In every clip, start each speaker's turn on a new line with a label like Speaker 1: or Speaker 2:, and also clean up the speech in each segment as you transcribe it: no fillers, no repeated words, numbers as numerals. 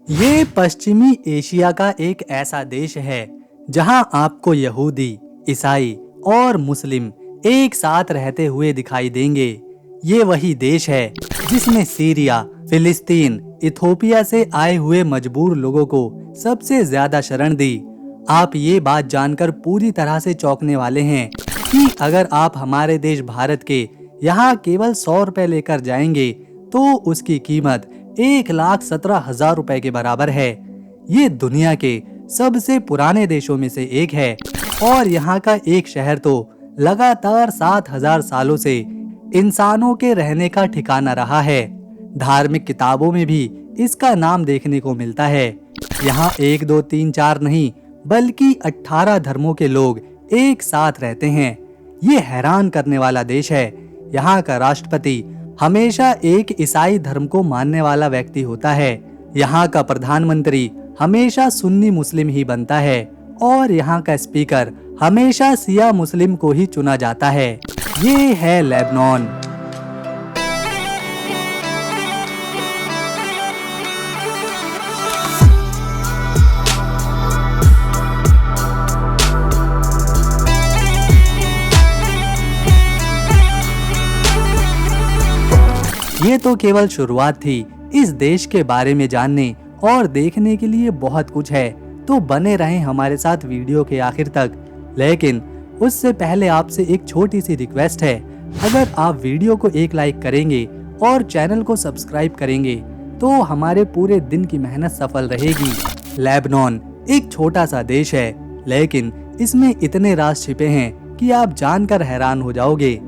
Speaker 1: ये पश्चिमी एशिया का एक ऐसा देश है जहां आपको यहूदी, ईसाई और मुस्लिम एक साथ रहते हुए दिखाई देंगे। ये वही देश है जिसने सीरिया, फिलिस्तीन, इथोपिया से आए हुए मजबूर लोगों को सबसे ज्यादा शरण दी। आप ये बात जानकर पूरी तरह से चौंकने वाले हैं कि अगर आप हमारे देश भारत के यहाँ केवल 100 रुपए लेकर जाएंगे तो उसकी कीमत 1,17,000 रुपए के बराबर है। ये दुनिया के सबसे पुराने देशों में से एक है और यहाँ का एक शहर तो लगातार 7,000 सालों से इंसानों के रहने का ठिकाना रहा है। धार्मिक किताबों में भी इसका नाम देखने को मिलता है। यहाँ 1, 2, 3, 4 नहीं बल्कि 18 धर्मों के लोग एक साथ रहते हैं। ये हैरान करने वाला देश है। यहाँ का राष्ट्रपति हमेशा एक ईसाई धर्म को मानने वाला व्यक्ति होता है। यहाँ का प्रधानमंत्री हमेशा सुन्नी मुस्लिम ही बनता है और यहाँ का स्पीकर हमेशा शिया मुस्लिम को ही चुना जाता है। ये है लेबनान। ये तो केवल शुरुआत थी। इस देश के बारे में जानने और देखने के लिए बहुत कुछ है, तो बने रहें हमारे साथ वीडियो के आखिर तक। लेकिन उससे पहले आपसे एक छोटी सी रिक्वेस्ट है, अगर आप वीडियो को एक लाइक करेंगे और चैनल को सब्सक्राइब करेंगे तो हमारे पूरे दिन की मेहनत सफल रहेगी। लेबनान एक छोटा सा देश है, लेकिन इसमें इतने राज छिपे हैं कि आप जानकर हैरान हो जाओगे।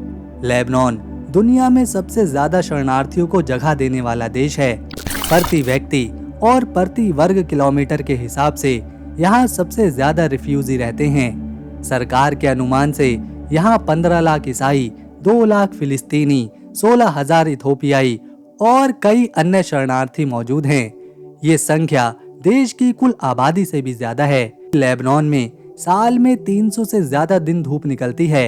Speaker 1: लेबनान दुनिया में सबसे ज्यादा शरणार्थियों को जगह देने वाला देश है। प्रति व्यक्ति और प्रति वर्ग किलोमीटर के हिसाब से यहाँ सबसे ज्यादा रिफ्यूजी रहते हैं। सरकार के अनुमान से यहाँ 15 लाख ईसाई, 2 लाख फिलिस्तीनी, 16,000 इथोपियाई और कई अन्य शरणार्थी मौजूद हैं। ये संख्या देश की कुल आबादी से भी ज्यादा है। लेबनान में साल में 300 से ज्यादा दिन धूप निकलती है।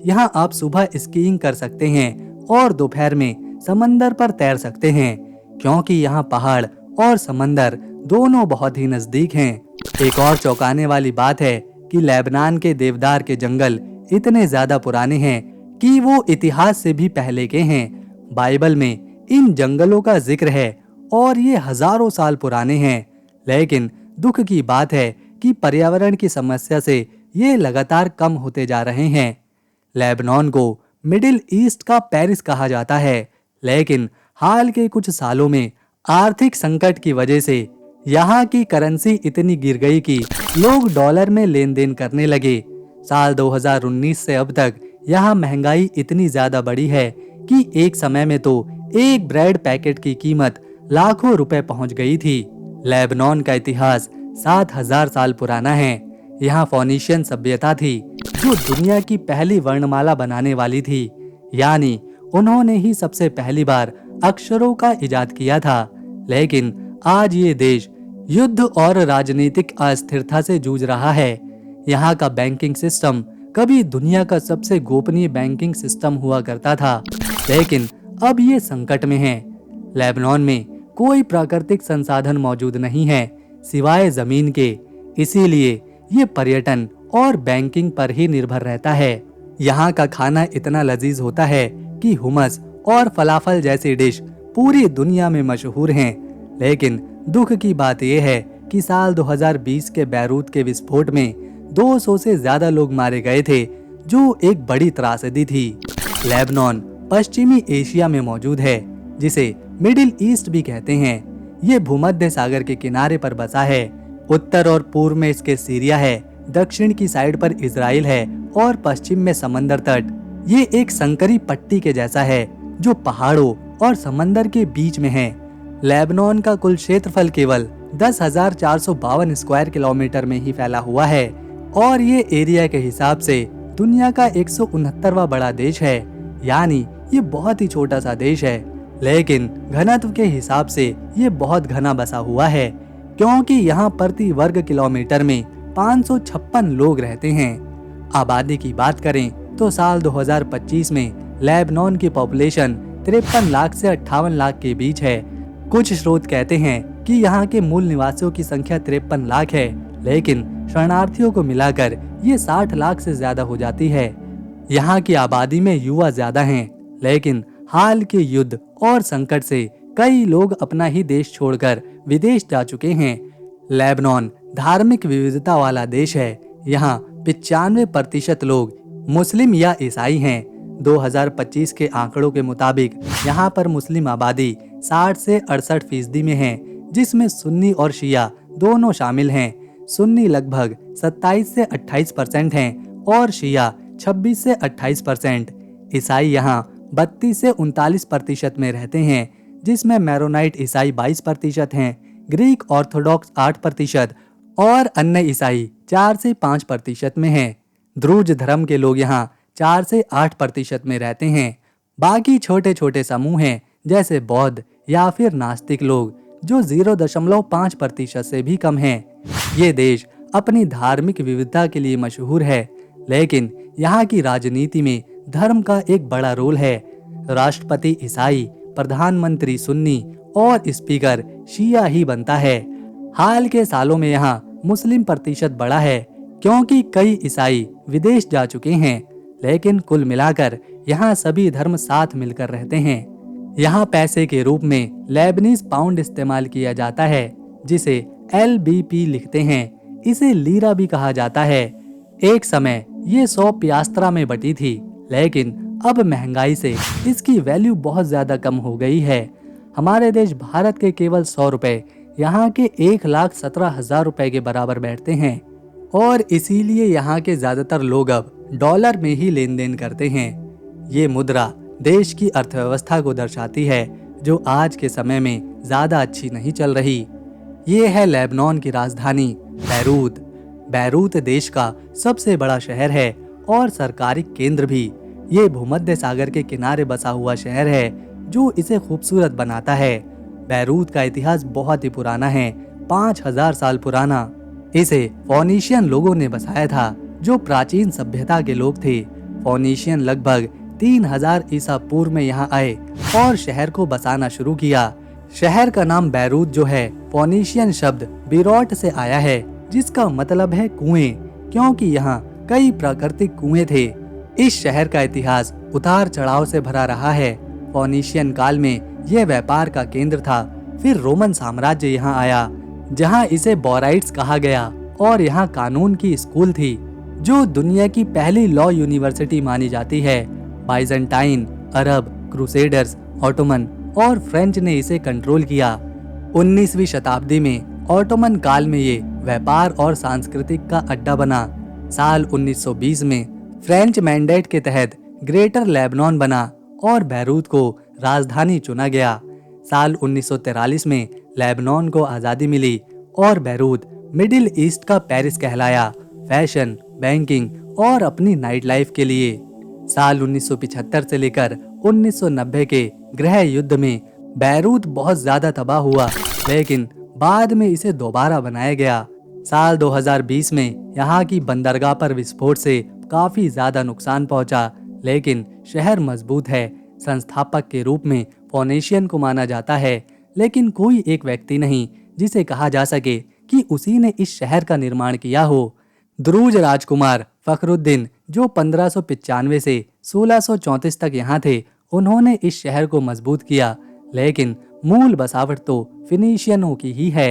Speaker 1: यहाँ आप सुबह स्कीइंग कर सकते हैं और दोपहर में समंदर पर तैर सकते हैं, क्योंकि यहाँ पहाड़ और समंदर दोनों बहुत ही नजदीक हैं। एक और चौंकाने वाली बात है कि लेबनान के देवदार के जंगल इतने ज्यादा पुराने हैं कि वो इतिहास से भी पहले के हैं। बाइबल में इन जंगलों का जिक्र है और ये हजारों साल पुराने हैं। लेकिन दुख की बात है कि पर्यावरण की समस्या से ये लगातार कम होते जा रहे हैं। लेबनान को मिडिल ईस्ट का पेरिस कहा जाता है, लेकिन हाल के कुछ सालों में आर्थिक संकट की वजह से यहाँ की करेंसी इतनी गिर गई कि लोग डॉलर में लेन देन करने लगे। साल 2019 से अब तक यहाँ महंगाई इतनी ज्यादा बढ़ी है कि एक समय में तो एक ब्रेड पैकेट की कीमत लाखों रुपए पहुँच गई थी। लेबनान का इतिहास 7,000 साल पुराना है। यहाँ फोनीशियन सभ्यता थी जो दुनिया की पहली वर्णमाला बनाने वाली थी, यानी उन्होंने ही सबसे पहली बार अक्षरों का इजाद किया था। लेकिन आज ये देश युद्ध और राजनीतिक अस्थिरता से जूझ रहा है। यहाँ का बैंकिंग सिस्टम कभी दुनिया का सबसे गोपनीय बैंकिंग सिस्टम हुआ करता था, लेकिन अब ये संकट में है। लेबनान में कोई प्राकृतिक संसाधन मौजूद नहीं है सिवाय जमीन के, इसीलिए ये पर्यटन और बैंकिंग पर ही निर्भर रहता है। यहाँ का खाना इतना लजीज होता है कि हुमस और फलाफल जैसी डिश पूरी दुनिया में मशहूर हैं। लेकिन दुख की बात यह है कि साल 2020 के बैरूत के विस्फोट में 200 से ज्यादा लोग मारे गए थे, जो एक बड़ी त्रासदी थी। लेबनान पश्चिमी एशिया में मौजूद है, जिसे मिडिल ईस्ट भी कहते हैं। ये भूमध्य सागर के किनारे पर बसा है। उत्तर और पूर्व में इसके सीरिया है, दक्षिण की साइड पर इजराइल है और पश्चिम में समंदर तट। ये एक संकरी पट्टी के जैसा है जो पहाड़ों और समंदर के बीच में है। लेबनान का कुल क्षेत्रफल केवल 10,452 स्क्वायर किलोमीटर में ही फैला हुआ है और ये एरिया के हिसाब से दुनिया का 169वां बड़ा देश है, यानी ये बहुत ही छोटा सा देश है। लेकिन घनत्व के हिसाब से ये बहुत घना बसा हुआ है, क्योंकि यहाँ प्रति वर्ग किलोमीटर में 556 लोग रहते हैं। आबादी की बात करें तो साल 2025 में लेबनान की पॉपुलेशन 53 लाख से 58 लाख के बीच है। कुछ स्रोत कहते हैं कि यहाँ के मूल निवासियों की संख्या 53 लाख है, लेकिन शरणार्थियों को मिलाकर ये 60 लाख से ज्यादा हो जाती है। यहाँ की आबादी में युवा ज्यादा हैं, लेकिन हाल के युद्ध और संकट से कई लोग अपना ही देश छोड़कर विदेश जा चुके हैं। लेबनान धार्मिक विविधता वाला देश है। यहाँ 95% लोग मुस्लिम या ईसाई हैं। 2025 के आंकड़ों के मुताबिक यहाँ पर मुस्लिम आबादी 60 से 68% में है, जिसमें सुन्नी और शिया दोनों शामिल हैं। सुन्नी लगभग 27 से 28% हैं और शिया 26 से 28%। ईसाई यहाँ 32 से 39% में रहते हैं, जिसमें मैरोनाइट ईसाई 22% हैं, ग्रीक ऑर्थोडॉक्स 8% और अन्य ईसाई 4 से 5% में हैं। द्रुज धर्म के लोग यहाँ 4 से 8% में रहते हैं। बाकी छोटे छोटे समूह हैं, जैसे बौद्ध या फिर नास्तिक लोग, जो 0.5% से भी कम हैं। ये देश अपनी धार्मिक विविधता के लिए मशहूर है, लेकिन यहाँ की राजनीति में धर्म का एक बड़ा रोल है। राष्ट्रपति ईसाई, प्रधानमंत्री सुन्नी और स्पीकर शिया ही बनता है। हाल के सालों में यहाँ मुस्लिम प्रतिशत बढ़ा है, क्योंकि कई ईसाई विदेश जा चुके हैं, लेकिन कुल मिलाकर यहाँ सभी धर्म साथ मिलकर रहते हैं। यहाँ पैसे के रूप में लेबनीज पाउंड इस्तेमाल किया जाता है, जिसे LBP लिखते हैं। इसे लीरा भी कहा जाता है। एक समय ये 100 पियास्त्रा में बटी थी, लेकिन अब महंगाई से इसकी वैल्यू बहुत ज्यादा कम हो गई है। हमारे देश भारत के केवल 100 रुपए यहाँ के 1,17,000 रुपए के बराबर बैठते हैं, और इसीलिए यहाँ के ज्यादातर लोग अब डॉलर में ही लेन देन करते हैं। ये मुद्रा देश की अर्थव्यवस्था को दर्शाती है, जो आज के समय में ज्यादा अच्छी नहीं चल रही। ये है लेबनान की राजधानी बैरूत। बैरूत देश का सबसे बड़ा शहर है और सरकारी केंद्र भी। ये भूमध्य सागर के किनारे बसा हुआ शहर है, जो इसे खूबसूरत बनाता है। बैरूत का इतिहास बहुत ही पुराना है, 5000 साल पुराना। इसे फोनीशियन लोगों ने बसाया था, जो प्राचीन सभ्यता के लोग थे। फोनीशियन लगभग 3000 ईसा पूर्व में यहाँ आए और शहर को बसाना शुरू किया। शहर का नाम बैरूत जो है, फोनीशियन शब्द बिरोट से आया है, जिसका मतलब है कुएं, क्योंकि यहाँ कई प्राकृतिक कुएं थे। इस शहर का इतिहास उतार चढ़ाव से भरा रहा है। फोनीशियन काल में यह व्यापार का केंद्र था। फिर रोमन साम्राज्य यहाँ आया, जहाँ इसे बोराइट्स कहा गया, और यहाँ कानून की स्कूल थी, जो दुनिया की पहली लॉ यूनिवर्सिटी मानी जाती है। बाइजेंटाइन, अरब, क्रूसेडर्स, ऑटोमन और फ्रेंच ने इसे कंट्रोल किया। 19वीं शताब्दी में ऑटोमन काल में ये व्यापार और सांस्कृतिक का अड्डा बना। साल 1920 में फ्रेंच मैंडेट के तहत ग्रेटर लेबनान बना और बैरूत को राजधानी चुना गया। साल 1943 में लेबनान को आज़ादी मिली और बैरूत मिडिल ईस्ट का पेरिस कहलाया, फैशन, बैंकिंग और अपनी नाइट लाइफ के लिए। साल 1975 से लेकर 1990 के गृह युद्ध में बैरूत बहुत ज्यादा तबाह हुआ, लेकिन बाद में इसे दोबारा बनाया गया। साल 2020 में यहाँ की बंदरगाह पर विस्फोट से काफी ज्यादा नुकसान पहुंचा, लेकिन शहर मजबूत है। संस्थापक के रूप में फोनीशियन को माना जाता है, लेकिन कोई एक व्यक्ति नहीं जिसे कहा जा सके कि उसी ने इस शहर का निर्माण किया हो। द्रुज राजकुमार फखरुद्दीन, जो 1595 से 1634 तक यहाँ थे, उन्होंने इस शहर को मजबूत किया, लेकिन मूल बसावट तो फिनीशियनों की ही है।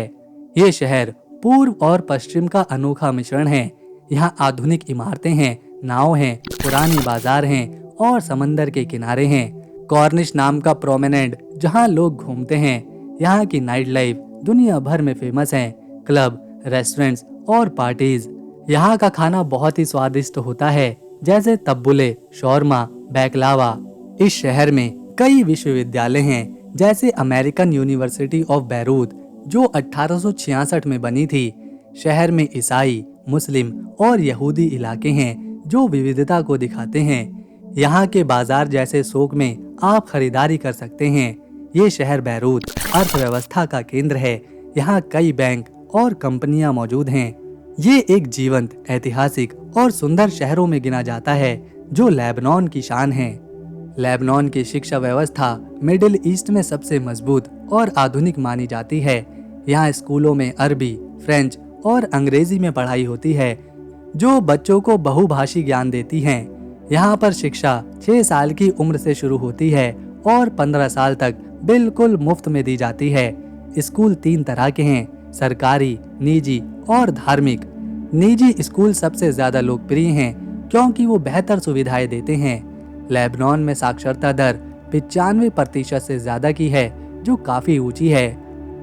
Speaker 1: ये शहर पूर्व और पश्चिम का अनोखा मिश्रण है। यहाँ आधुनिक इमारतें हैं, नाव हैं, पुरानी बाजार हैं और समंदर के किनारे हैं। कॉर्निश नाम का प्रोमेनेड जहाँ लोग घूमते हैं। यहाँ की नाइट लाइफ दुनिया भर में फेमस है। क्लब, रेस्टोरेंट्स और पार्टीज। यहाँ का खाना बहुत ही स्वादिष्ट होता है, जैसे तब्बुले, शौरमा, बैकलावा। इस शहर में कई विश्वविद्यालय हैं, जैसे अमेरिकन यूनिवर्सिटी ऑफ बैरूत, जो 1866 में बनी थी। शहर में ईसाई, मुस्लिम और यहूदी इलाके हैं, जो विविधता को दिखाते हैं। यहाँ के बाजार जैसे शौक में आप खरीदारी कर सकते हैं। ये शहर बैरूत अर्थव्यवस्था का केंद्र है। यहाँ कई बैंक और कंपनियां मौजूद हैं। ये एक जीवंत, ऐतिहासिक और सुंदर शहरों में गिना जाता है, जो लेबनान की शान है। लेबनान की शिक्षा व्यवस्था मिडिल ईस्ट में सबसे मजबूत और आधुनिक मानी जाती है। यहाँ स्कूलों में अरबी, फ्रेंच और अंग्रेजी में पढ़ाई होती है, जो बच्चों को बहुभाषी ज्ञान देती हैं। यहाँ पर शिक्षा 6 साल की उम्र से शुरू होती है और 15 साल तक बिल्कुल मुफ्त में दी जाती है। स्कूल 3 तरह के हैं, सरकारी, निजी और धार्मिक। निजी स्कूल सबसे ज्यादा लोकप्रिय हैं क्योंकि वो बेहतर सुविधाएं देते हैं। लेबनान में साक्षरता दर 95% से ज्यादा की है, जो काफी ऊंची है।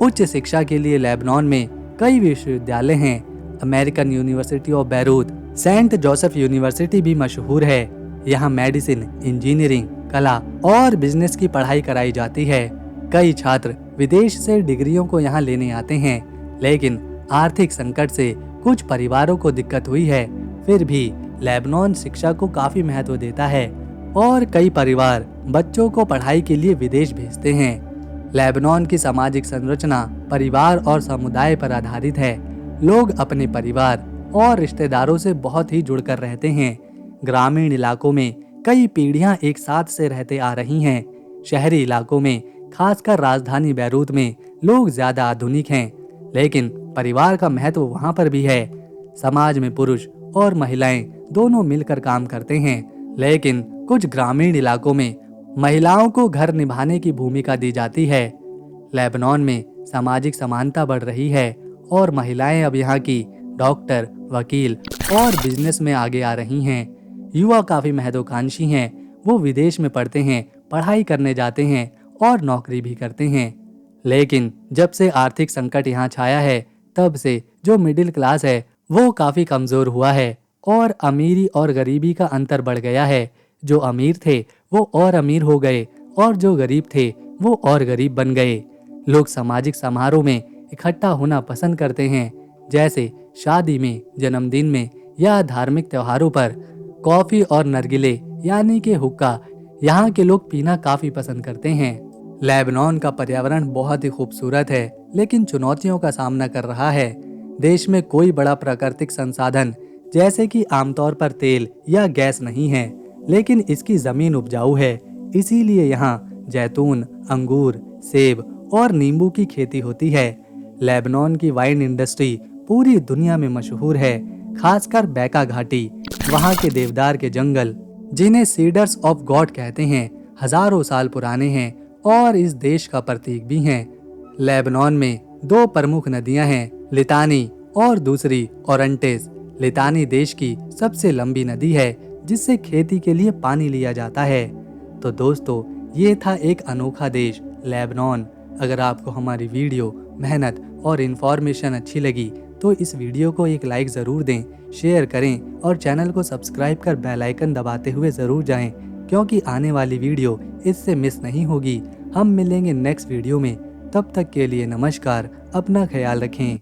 Speaker 1: उच्च शिक्षा के लिए लेबनान में कई विश्वविद्यालय हैं। American University of Beirut, Saint Joseph University भी मशहूर है। यहाँ मेडिसिन, इंजीनियरिंग, कला और बिजनेस की पढ़ाई कराई जाती है। कई छात्र विदेश से डिग्रियों को यहाँ लेने आते हैं, लेकिन आर्थिक संकट से कुछ परिवारों को दिक्कत हुई है। फिर भी लेबनान शिक्षा को काफी महत्व देता है और कई परिवार बच्चों को पढ़ाई के लिए विदेश भेजते हैं। लेबनान की सामाजिक संरचना परिवार और समुदाय पर आधारित है। लोग अपने परिवार और रिश्तेदारों से बहुत ही जुड़कर रहते हैं। ग्रामीण इलाकों में कई पीढ़ियां एक साथ से रहते आ रही हैं। शहरी इलाकों में, खासकर राजधानी बैरूत में, लोग ज्यादा आधुनिक हैं, लेकिन परिवार का महत्व वहां पर भी है। समाज में पुरुष और महिलाएं दोनों मिलकर काम करते हैं, लेकिन कुछ ग्रामीण इलाकों में महिलाओं को घर निभाने की भूमिका दी जाती है। लेबनान में सामाजिक समानता बढ़ रही है और महिलाएं अब यहाँ की डॉक्टर, वकील और बिजनेस में आगे आ रही हैं। युवा काफी महत्वाकांक्षी हैं। वो विदेश में पढ़ते हैं, पढ़ाई करने जाते हैं और नौकरी भी करते हैं। लेकिन जब से आर्थिक संकट यहाँ छाया है, तब से जो मिडिल क्लास है वो काफी कमजोर हुआ है और अमीरी और गरीबी का अंतर बढ़ गया है। जो अमीर थे वो और अमीर हो गए और जो गरीब थे वो और गरीब बन गए। लोग सामाजिक समारोह में इकट्ठा होना पसंद करते हैं, जैसे शादी में, जन्मदिन में या धार्मिक त्योहारों पर। कॉफी और नरगिले यानी कि हुक्का यहाँ के लोग पीना काफी पसंद करते हैं। लेबनान का पर्यावरण बहुत ही खूबसूरत है, लेकिन चुनौतियों का सामना कर रहा है। देश में कोई बड़ा प्राकृतिक संसाधन जैसे कि आमतौर पर तेल या गैस नहीं है, लेकिन इसकी जमीन उपजाऊ है। इसीलिए यहाँ जैतून, अंगूर, सेब और नींबू की खेती होती है। लेबनान की वाइन इंडस्ट्री पूरी दुनिया में मशहूर है, खासकर बैका घाटी। वहाँ के देवदार के जंगल, जिन्हें सीडर्स ऑफ गॉड कहते हैं, हजारों साल पुराने हैं और इस देश का प्रतीक भी हैं। लेबनान में 2 प्रमुख नदियां हैं, लितानी और दूसरी ओरंटेस। लितानी देश की सबसे लंबी नदी है, जिससे खेती के लिए पानी लिया जाता है। तो दोस्तों, ये था एक अनोखा देश लेबनान। अगर आपको हमारी वीडियो, मेहनत और इन्फॉर्मेशन अच्छी लगी तो इस वीडियो को एक लाइक ज़रूर दें, शेयर करें और चैनल को सब्सक्राइब कर बेल आइकन दबाते हुए ज़रूर जाएं, क्योंकि आने वाली वीडियो इससे मिस नहीं होगी। हम मिलेंगे नेक्स्ट वीडियो में। तब तक के लिए नमस्कार, अपना ख्याल रखें।